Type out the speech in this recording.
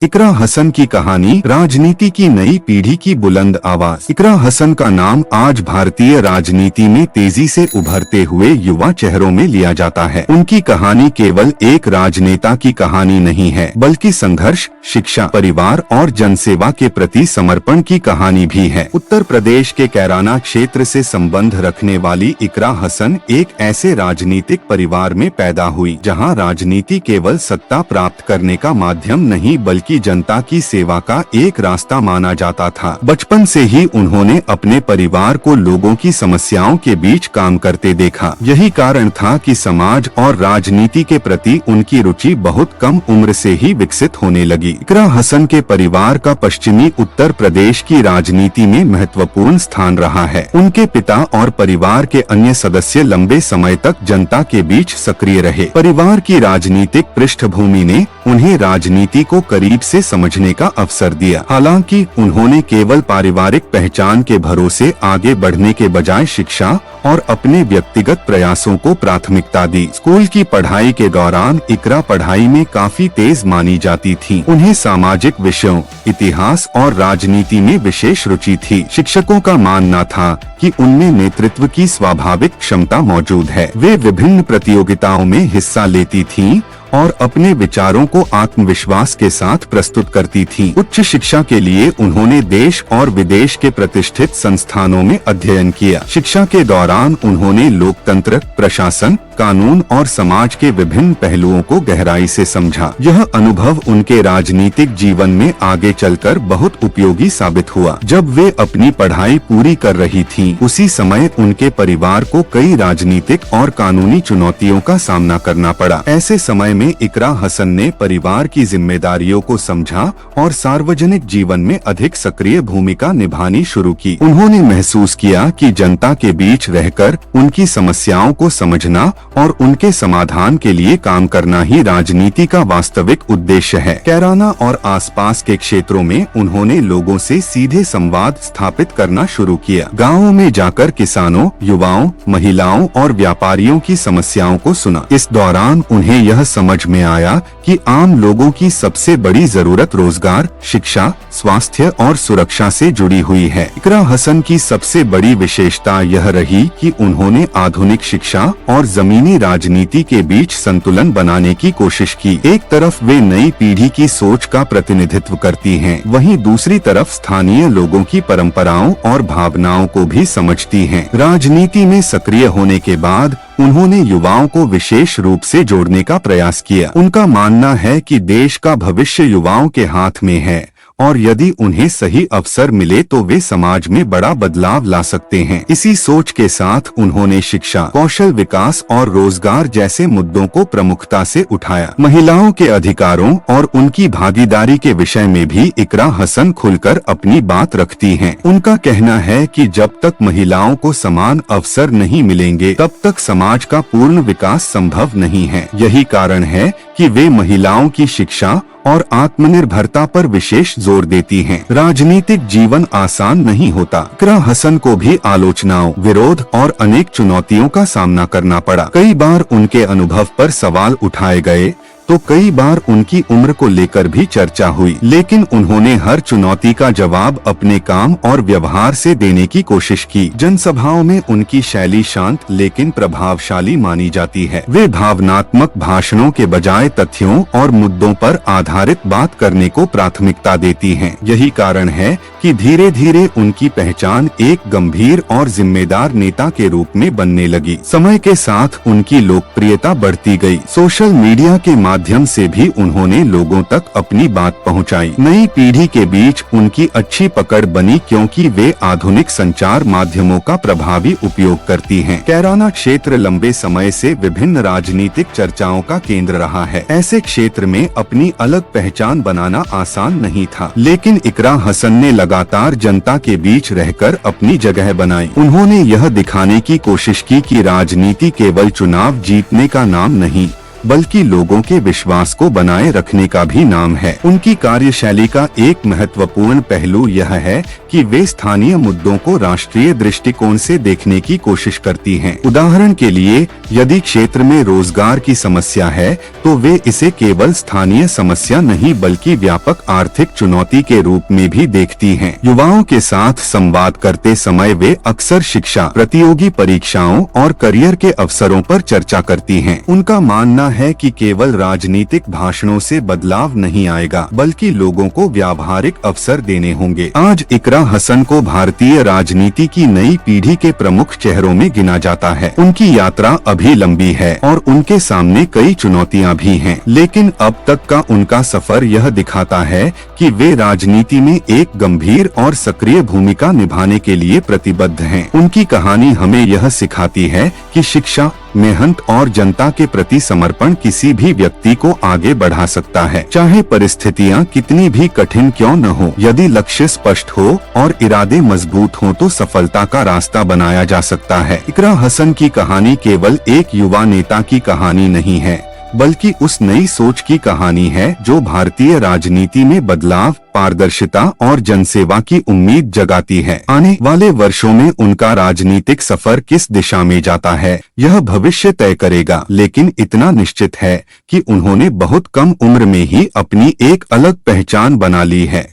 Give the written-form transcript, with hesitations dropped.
इकरा हसन की कहानी, राजनीति की नई पीढ़ी की बुलंद आवाज। इकरा हसन का नाम आज भारतीय राजनीति में तेजी से उभरते हुए युवा चेहरों में लिया जाता है। उनकी कहानी केवल एक राजनेता की कहानी नहीं है, बल्कि संघर्ष, शिक्षा, परिवार और जनसेवा के प्रति समर्पण की कहानी भी है। उत्तर प्रदेश के कैराना क्षेत्र से संबंध रखने वाली इकरा हसन एक ऐसे राजनीतिक परिवार में पैदा हुई, जहां राजनीति केवल सत्ता प्राप्त करने का माध्यम नहीं बल्कि जनता की सेवा का एक रास्ता माना जाता था। बचपन से ही उन्होंने अपने परिवार को लोगों की समस्याओं के बीच काम करते देखा। यही कारण था कि समाज और राजनीति के प्रति उनकी रुचि बहुत कम उम्र से ही विकसित होने लगी। इकरा हसन के परिवार का पश्चिमी उत्तर प्रदेश की राजनीति में महत्वपूर्ण स्थान रहा है। उनके पिता और परिवार के अन्य सदस्य लंबे समय तक जनता के बीच सक्रिय रहे। परिवार की राजनीतिक पृष्ठभूमि ने उन्हें राजनीति को करीब से समझने का अवसर दिया। हालांकि उन्होंने केवल पारिवारिक पहचान के भरोसे आगे बढ़ने के बजाय शिक्षा और अपने व्यक्तिगत प्रयासों को प्राथमिकता दी। स्कूल की पढ़ाई के दौरान इकरा पढ़ाई में काफी तेज मानी जाती थी। उन्हें सामाजिक विषयों, इतिहास और राजनीति में विशेष रुचि थी। शिक्षकों का मानना था कि उनमें नेतृत्व की स्वाभाविक क्षमता मौजूद है। वे विभिन्न प्रतियोगिताओं में हिस्सा लेती थीं और अपने विचारों को आत्मविश्वास के साथ प्रस्तुत करती थीं। उच्च शिक्षा के लिए उन्होंने देश और विदेश के प्रतिष्ठित संस्थानों में अध्ययन किया। शिक्षा के दौरान उन्होंने लोकतंत्र, प्रशासन, कानून और समाज के विभिन्न पहलुओं को गहराई से समझा। यह अनुभव उनके राजनीतिक जीवन में आगे चलकर बहुत उपयोगी साबित हुआ। जब वे अपनी पढ़ाई पूरी कर रही थीं, उसी समय उनके परिवार को कई राजनीतिक और कानूनी चुनौतियों का सामना करना पड़ा। ऐसे समय में इकरा हसन ने परिवार की जिम्मेदारियों को समझा और सार्वजनिक जीवन में अधिक सक्रिय भूमिका निभानी शुरू की। उन्होंने महसूस किया कि जनता के बीच रहकर उनकी समस्याओं को समझना और उनके समाधान के लिए काम करना ही राजनीति का वास्तविक उद्देश्य है। कैराना और आसपास के क्षेत्रों में उन्होंने लोगों से सीधे संवाद स्थापित करना शुरू किया। गाँवों में जाकर किसानों, युवाओं, महिलाओं और व्यापारियों की समस्याओं को सुना। इस दौरान उन्हें यह समझ में आया कि आम लोगों की सबसे बड़ी जरूरत रोजगार, शिक्षा, स्वास्थ्य और सुरक्षा से जुड़ी हुई है। इकरा हसन की सबसे बड़ी विशेषता यह रही कि उन्होंने आधुनिक शिक्षा और जमीनी राजनीति के बीच संतुलन बनाने की कोशिश की। एक तरफ वे नई पीढ़ी की सोच का प्रतिनिधित्व करती हैं, वहीं दूसरी तरफ स्थानीय लोगों की परंपराओं और भावनाओं को भी समझती हैं। राजनीति में सक्रिय होने के बाद उन्होंने युवाओं को विशेष रूप से जोड़ने का प्रयास किया। उनका मानना है कि देश का भविष्य युवाओं के हाथ में है और यदि उन्हें सही अवसर मिले तो वे समाज में बड़ा बदलाव ला सकते हैं। इसी सोच के साथ उन्होंने शिक्षा, कौशल विकास और रोजगार जैसे मुद्दों को प्रमुखता से उठाया। महिलाओं के अधिकारों और उनकी भागीदारी के विषय में भी इकरा हसन खुलकर अपनी बात रखती हैं। उनका कहना है कि जब तक महिलाओं को समान अवसर नहीं मिलेंगे, तब तक समाज का पूर्ण विकास संभव नहीं है। यही कारण है कि वे महिलाओं की शिक्षा और आत्मनिर्भरता पर विशेष जोर देती हैं। राजनीतिक जीवन आसान नहीं होता। इकरा हसन को भी आलोचनाओं, विरोध और अनेक चुनौतियों का सामना करना पड़ा। कई बार उनके अनुभव पर सवाल उठाए गए तो कई बार उनकी उम्र को लेकर भी चर्चा हुई, लेकिन उन्होंने हर चुनौती का जवाब अपने काम और व्यवहार से देने की कोशिश की। जनसभाओं में उनकी शैली शांत लेकिन प्रभावशाली मानी जाती है। वे भावनात्मक भाषणों के बजाय तथ्यों और मुद्दों पर आधारित बात करने को प्राथमिकता देती हैं। यही कारण है कि धीरे धीरे उनकी पहचान एक गंभीर और जिम्मेदार नेता के रूप में बनने लगी। समय के साथ उनकी लोकप्रियता बढ़ती गई। सोशल मीडिया के माध्यम से भी उन्होंने लोगों तक अपनी बात पहुंचाई। नई पीढ़ी के बीच उनकी अच्छी पकड़ बनी क्योंकि वे आधुनिक संचार माध्यमों का प्रभावी उपयोग करती हैं। कैराना क्षेत्र लंबे समय से विभिन्न राजनीतिक चर्चाओं का केंद्र रहा है। ऐसे क्षेत्र में अपनी अलग पहचान बनाना आसान नहीं था, लेकिन इकरा हसन ने लगातार जनता के बीच रहकर अपनी जगह बनाई। उन्होंने यह दिखाने की कोशिश की कि राजनीति केवल चुनाव जीतने का नाम नहीं, बल्कि लोगों के विश्वास को बनाए रखने का भी नाम है। उनकी कार्यशैली का एक महत्वपूर्ण पहलू यह है कि वे स्थानीय मुद्दों को राष्ट्रीय दृष्टिकोण से देखने की कोशिश करती हैं। उदाहरण के लिए, यदि क्षेत्र में रोजगार की समस्या है तो वे इसे केवल स्थानीय समस्या नहीं बल्कि व्यापक आर्थिक चुनौती के रूप में भी देखती हैं। युवाओं के साथ संवाद करते समय वे अक्सर शिक्षा, प्रतियोगी परीक्षाओं और करियर के अवसरों पर चर्चा करती हैं। उनका मानना है कि केवल राजनीतिक भाषणों से बदलाव नहीं आएगा बल्कि लोगों को व्यावहारिक अवसर देने होंगे। आज इकरा हसन को भारतीय राजनीति की नई पीढ़ी के प्रमुख चेहरों में गिना जाता है। उनकी यात्रा अभी लंबी है और उनके सामने कई चुनौतियां भी हैं, लेकिन अब तक का उनका सफर यह दिखाता है कि वे राजनीति में एक गंभीर और सक्रिय भूमिका निभाने के लिए प्रतिबद्ध हैं। उनकी कहानी हमें यह सिखाती है कि शिक्षा, मेहनत और जनता के प्रति समर्पण किसी भी व्यक्ति को आगे बढ़ा सकता है, चाहे परिस्थितियां कितनी भी कठिन क्यों न हो। यदि लक्ष्य स्पष्ट हो और इरादे मजबूत हों तो सफलता का रास्ता बनाया जा सकता है। इकरा हसन की कहानी केवल एक युवा नेता की कहानी नहीं है बल्कि उस नई सोच की कहानी है जो भारतीय राजनीति में बदलाव, पारदर्शिता और जनसेवा की उम्मीद जगाती है। आने वाले वर्षों में उनका राजनीतिक सफर किस दिशा में जाता है यह भविष्य तय करेगा, लेकिन इतना निश्चित है कि उन्होंने बहुत कम उम्र में ही अपनी एक अलग पहचान बना ली है।